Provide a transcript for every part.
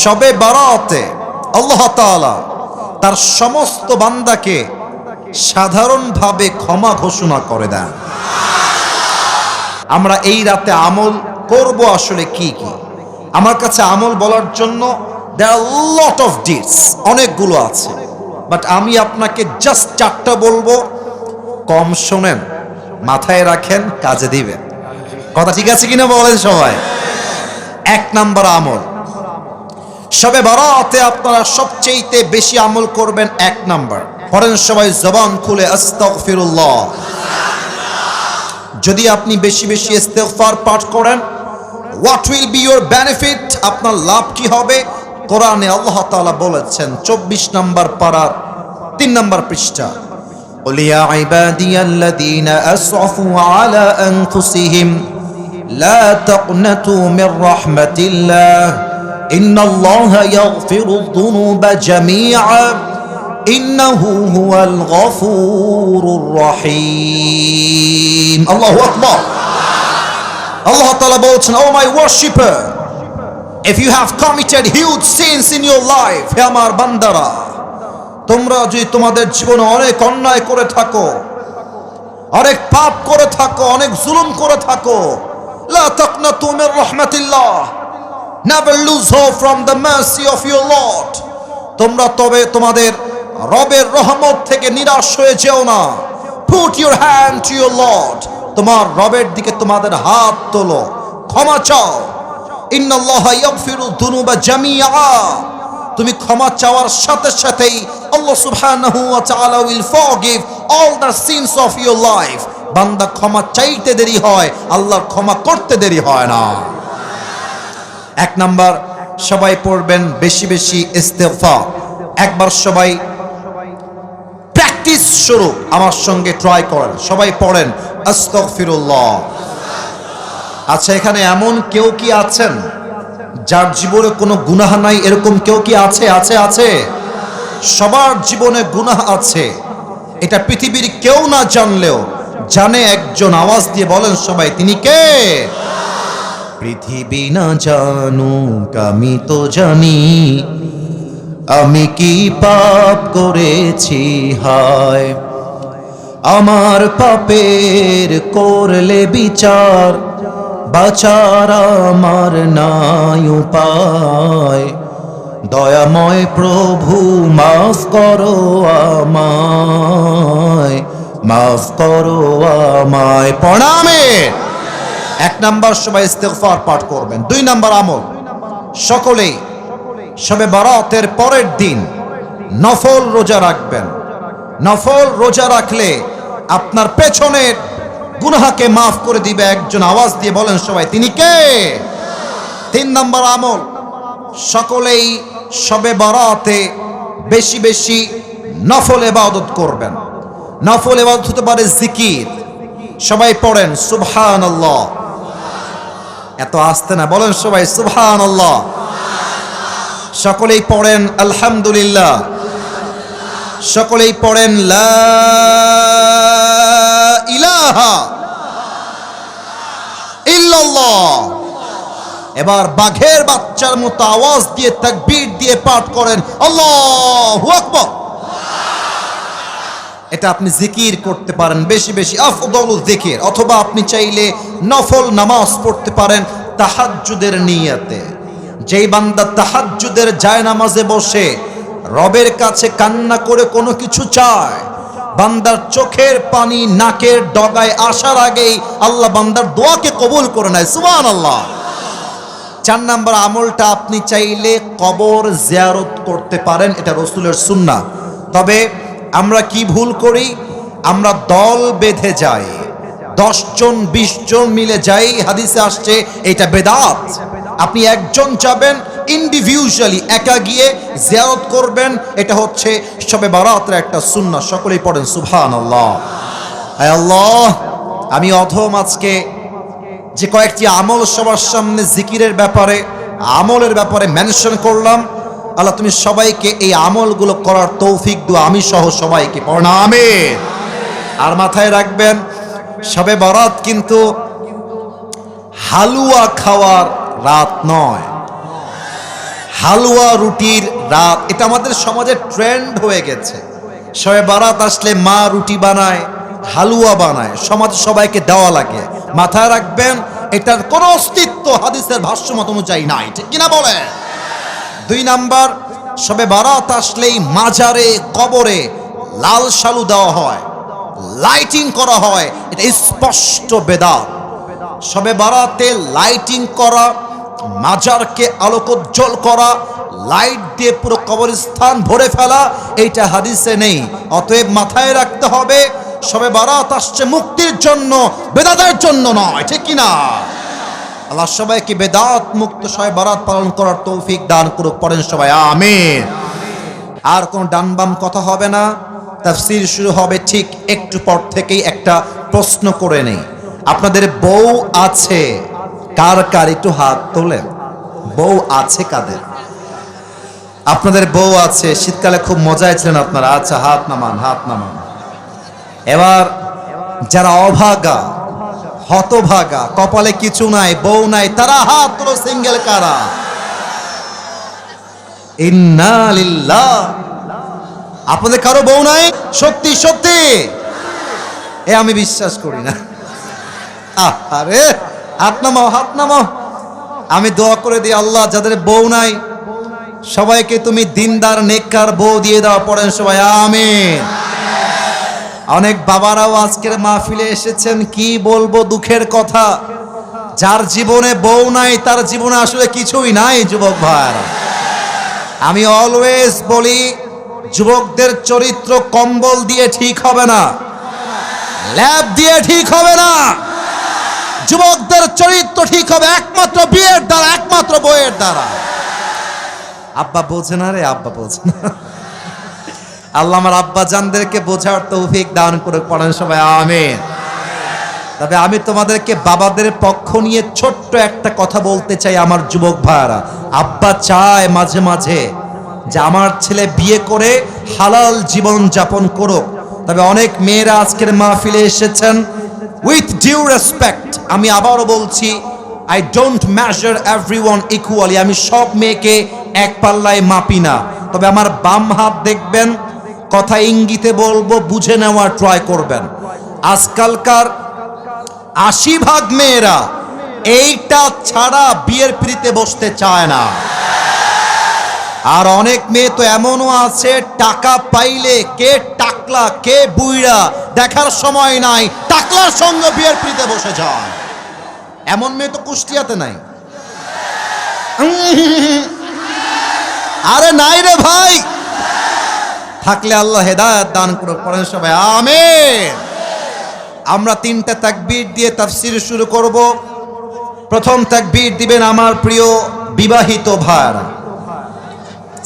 শবে বারাতে আল্লাহ তাআলা তার সমস্ত বান্দাকে সাধারণভাবে ক্ষমা ঘোষণা করে দেন। আমরা এই রাতে আমল করব আসলে কি কি? আমার কাছে আমল বলার জন্য there are a lot of deeds, অনেকগুলো আছে, বাট আমি আপনাকে জাস্ট 4টা বলবো। কম শোনেন, মাথায় রাখেন, কাজে দিবেন। কথা ঠিক আছে কিনা বলেন সবাই? 1 নাম্বার আমল, শবে বারাতে আপনারা সবচেয়ে বেশি আমল করবেন। 1 নাম্বার পড়েন সবাই জবান খুলে আস্তাগফিরুল্লাহ। যদি আপনি বেশি বেশি ইস্তেগফার পাঠ করেন, what will be your benefit? আপনার লাভ কি হবে? কোরআনে আল্লাহ তাআলা বলেছেন 24 নম্বর পারার 3 নম্বর পৃষ্ঠা, قُلْ يَا عِبَادِيَ الَّذِينَ أَسْرَفُوا عَلَى أَنفُسِهِمْ لَا تَقْنَطُوا مِنْ رَحْمَةِ اللَّهِ إِنَّ اللَّهَ يَغْفِرُ الذُّنُوبَ جَمِيعًا إِنَّهُ هُوَ الْغَفُورُ الرَّحِيمُ। আল্লাহু আকবার। আল্লাহ তাআলা বলছেন, O my worshipper, if you have committed huge sins in your life, হে আমার বান্দারা, তোমরা যদি তোমাদের জীবনে অনেক অন্যায় করে থাকো, অনেক পাপ করে থাকো, অনেক জুলুম করে থাকো, লা তাকনাতু Mir রাহমাতিল্লাহ, never lose hope from the mercy of your Lord। তোমরা তবে তোমাদের রবের রহমত থেকে নিরাশ হয়ে যেও না। put your hand to your Lord, তোমার রবের দিকে তোমাদের হাত তোলো, ক্ষমা চাও। ইন্নাল্লাহা ইয়াগফিরু যুনুবা জামিআ, তুমি ক্ষমা চাওয়ার সাথে সাথেই আল্লাহ সুবহানাহু ওয়া তাআলা will forgive all the sins of your life। বান্দা ক্ষমা চাইতে দেরি হয়, আল্লাহর ক্ষমা করতে দেরি হয় না। 1 নাম্বার, সবাই পড়বেন বেশি বেশি ইস্তেগফার। একবার সবাই প্র্যাকটিস শুরু, আমার সঙ্গে ট্রাই করেন, সবাই পড়েন আস্তাগফিরুল্লাহ। আচ্ছা, এখানে এমন কেউ কি আছেন যার জীবনে কোনো গুনাহ নাই? এরকম কেউ কি আছে? আছে, আছে। সবার জীবনে গুনাহ আছে, এটা পৃথিবীর কেউ না জানলেও জানে একজন। আওয়াজ দিয়ে বলেন সবাই, তিনি কে? পৃথিবী না জানুক আমি তো জানি, আমি কি পাপ করেছি হায়। আমার পাপের করলে বিচার, বাঁচার আমার নাই উপায়। দয়াময় প্রভু মাফ করো আমায়, মাফ করো আমায়। প্রণামে 1 নাম্বার সবাই ইস্তেগফার পাঠ করবেন। 2 নাম্বার আমল, সকলেই শবে বারাতের পরের দিন নফল রোজা রাখবেন। নফল রোজা রাখলে আপনার পেছনের গুনাহকে মাফ করে দিবে একজন। আওয়াজ দিয়ে বলেন সবাই, তিনি কে? 3 নাম্বার আমল, সকলেই শবে বারাতে বেশি বেশি নফল ইবাদত করবেন। নফল ইবাদত হতে পারে জিকির। সবাই পড়েন সুবহানাল্লাহ। এত আস্তে না, বলেন সবাই সুবহানাল্লাহ। সকলেই পড়েন আলহামদুলিল্লাহ। সকলেই পড়েন লা ইলাহা ইল্লাল্লাহ। এবার বাঘের বাচ্চার মতো আওয়াজ দিয়ে তাকবীর দিয়ে পাঠ করেন আল্লাহু আকবার। এটা আপনি জিকির করতে পারেন বেশি বেশি, আফদলু যিকির। অথবা আপনি চাইলে নফল নামাজ পড়তে পারেন তাহাজ্জুদের নিয়তে। যেই বান্দা তাহাজ্জুদের জায়নামাজে বসে রবের কাছে কান্না করে কোনো কিছু চায়, বান্দার চোখের পানি নাকের ডগায় আসার আগেই আল্লাহ বান্দার দোয়াকে কবুল করে নেয়। সুবহানাল্লাহ। 4 নাম্বার আমলটা, আপনি চাইলে কবর জিয়ারত করতে পারেন, এটা রাসূলের সুন্নাহ। তবে আমরা কি ভুল করি? আমরা দল বেঁধে যাই, 10 জন 20 জন মিলে যাই, হাদিসে আসছে এটা বেদাত। আপনি একজন যাবেন ইন্ডিভিজুয়ালি, একা গিয়ে জিয়ারত করবেন, এটা হচ্ছে শবে বারাতের একটা সুন্নাহ। সকলেই পড়েন সুবহানাল্লাহ। আয় আল্লাহ, আমি অধম আজকে যে কয়েকটি আমল সবার সামনে জিকিরের ব্যাপারে, আমলের ব্যাপারে মেনশন করলাম, আল্লাহ তুমি সবাইকে এই আমলগুলো করার তৌফিক দাও, আমি সহ সবাইকে। পড়েন আমিন। আর মাথায় রাখবেন, শবে বারাত কিন্তু হালুয়া খাওয়ার রাত নয়। হালুয়া রুটির রাত, এটা আমাদের সমাজে ট্রেন্ড হয়ে গেছে। শবে বারাত আসলে মা রুটি বানায়, হালুয়া বানায়, সমাজ সবাইকে দেওয়া লাগে। মাথায় রাখবেন, এটার কোনো অস্তিত্ব হাদিসের ভাষ্য মত অনুযায়ী নাই, ঠিক কিনা বলে। 2 নাম্বার, শবে বারাত আসলেই মাজারে কবরে লাল শালু দেওয়া হয়, লাইটিং করা হয়, এটা স্পষ্ট বেদাত। শবে বারাতে লাইটিং করা, মাজারকে আলোকোজ্জ্বল করা, লাইট দিয়ে পুরো কবরস্থান ভরে ফেলা, এইটা হাদিসে নেই। অতএব মাথায় রাখতে হবে, শবে বারাত আসছে মুক্তির জন্য, বেদাতের জন্য নয়, ঠিক কিনা। আল্লাহ সবাইকে বেদাত মুক্ত শবে বারাত পালন করার তৌফিক দান করুক, পড়েন সবাই আমিন। আর কোন ডান বাম কথা হবে না, তাফসীর শুরু হবে ঠিক একটু পর থেকেই। একটা প্রশ্ন করে নেই, আপনাদের বউ আছে কার কার? একটু হাত তোলেন। বউ আছে কাদের? আপনাদের বউ আছে, শীতকালে খুব মজায় ছিলেন আপনারা। আচ্ছা, হাত নামান, হাত নামান। এবার যারা অভাগা, হতভাগা, কপালে কিছু নাই, বউ নাই, তারা হাত তোলো। সিঙ্গেল কারা? ইন্না লিল্লাহ। আপনাদের কারো বউ নাই? সত্যি সত্যি? এ আমি বিশ্বাস করি না। আরে হাত নামাও, হাত নামাও। আমি দোয়া করে দিই, আল্লাহ যাদের বউ নাই সবাইকে তুমি দিনদার নেককার বউ দিয়ে দাও, পড়েন সবাই আমিন। অনেক বাবারাও আজকের মাহফিলে এসেছেন, কি বলবো দুঃখের কথা, যার জীবনে বউ নাই তার জীবনে আসলে কিছুই নাই। যুবক ভাইরা, আমি অলওয়েজ বলি, যুবকদের চরিত্র কম্বল দিয়ে ঠিক হবে না, ল্যাব দিয়ে ঠিক হবে না। যুবকদের চরিত্র ঠিক হবে একমাত্র বিয়ের দ্বারা, একমাত্র বইয়ের দ্বারা। আব্বা বোঝে না রে, আব্বা বোঝে না। আল্লাহ আমার আব্বা জানদেরকে বোঝার তৌফিক দান করে, পড়েন সবাই আমিন। তবে আমি তোমাদেরকে বাবাদের পক্ষ নিয়ে ছোট্ট একটা কথা বলতে চাই। আমার যুবক ভাইরা, আব্বা চায় মাঝে মাঝে যে আমার ছেলে বিয়ে করে হালাল জীবন যাপন করুক। তবে অনেক মেয়েরা আজকের মাহফিলে এসেছেন, উইথ ডিউ রেসপেক্ট আমি আবারও বলছি, I don't measure everyone equally. আমি সব মেয়েকে এক পাল্লায় মাপি না। তবে আমার বাম হাত দেখবেন, কথা ইঙ্গিতে বলবো, বুঝে নেওয়ার ট্রাই করবেন। আজকালকার 80% মেয়েরা এইটা ছাড়া বিয়ের পিড়িতে বসতে চায় না। আর অনেক মেয়ে তো এমনও আছে, টাকা পাইলে কে টাকলা কে বুইড়া দেখার সময় নাই, টাকলার সঙ্গে বিয়ের পিড়িতে বসে যায়। এমন মেয়ে তো কুষ্টিয়াতে নাই। আরে নাই রে ভাই, থাকলে আল্লাহ হেদায়েত দান করুক, পড়েন সবাই আমিন। আমরা 3টা তাকবীর দিয়ে তাফসীর শুরু করব। প্রথম তাকবীর দিবেন আমার প্রিয় বিবাহিত ভাইরা,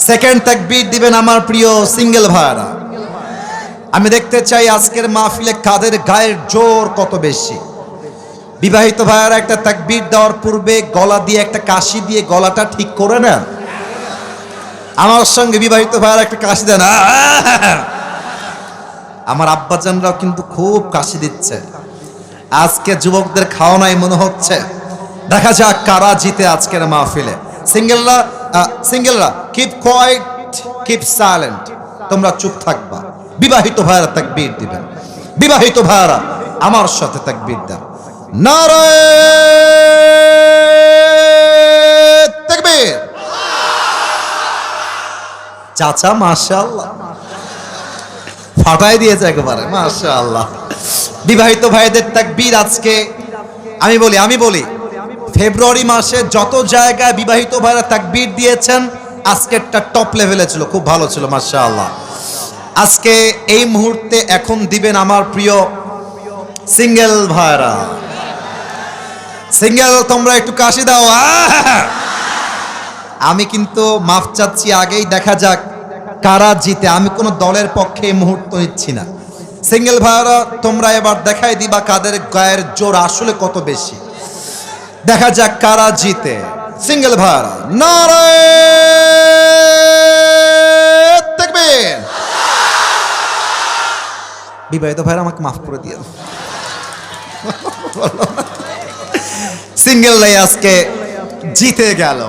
সেকেন্ড তাকবীর দিবেন আমার প্রিয় সিঙ্গেল ভাইরা। আমি দেখতে চাই আজকের মাহফিলে কাদের গায়ের জোর কত বেশি। বিবাহিত ভাইরা একটা তাকবীর দেওয়ার পূর্বে গলা দিয়ে একটা কাশি দিয়ে গলাটা ঠিক করে নেন। আমার সঙ্গে বিবাহিত ভাইরা একটা কাশি দেন। আমার আব্বাজানরাও কিন্তু খুব কাশি দিচ্ছে। আজকে যুবকদের খাওয়া নাই মনে হচ্ছে। দেখা যাক কারা জিতে আজকের মাহফিলে। সিঙ্গেলরা কিপ কোয়াইট, কিপ সাইলেন্ট, তোমরা চুপ থাকবা। বিবাহিত ভাইরা তাকবীর দিবেন। বিবাহিত ভাইরা আমার সাথে তাকবীর দেন। নারে তাকবীর। চাচা মাশাআল্লাহ ফাটাই দিয়েছে একেবারে, মাশাআল্লাহ। বিবাহিত ভাইদের তাকবীর আজকে আমি বলি ফেব্রুয়ারি মাসে যত জায়গায় বিবাহিত ভাইরা তাকবীর দিয়েছেন, আজকেরটা টপ লেভেলে ছিল, খুব ভালো ছিল, মাশাআল্লাহ। আজকে এই মুহূর্তে এখন দিবেন আমার প্রিয় সিঙ্গেল ভাইরা। সিঙ্গেল তোমরা একটু কাশি দাও। আমি কিন্তু মাফ চাচ্ছি, আগেই দেখা যাক কারা জিতে। আমি কোনো দলের পক্ষে এই মুহূর্ত নিচ্ছি না। সিঙ্গেল ভাইরা তোমরা এবার দেখাই দিবা কাদের গায়ের জোর আসলে কত বেশি। দেখা যাক কারা জিতে। সিঙ্গেল ভাইরা নারে তাকবীর। বিবাহিত ভাইরা আমাকে মাফ করে দিও। সিঙ্গেল আজকে জিতে গেল।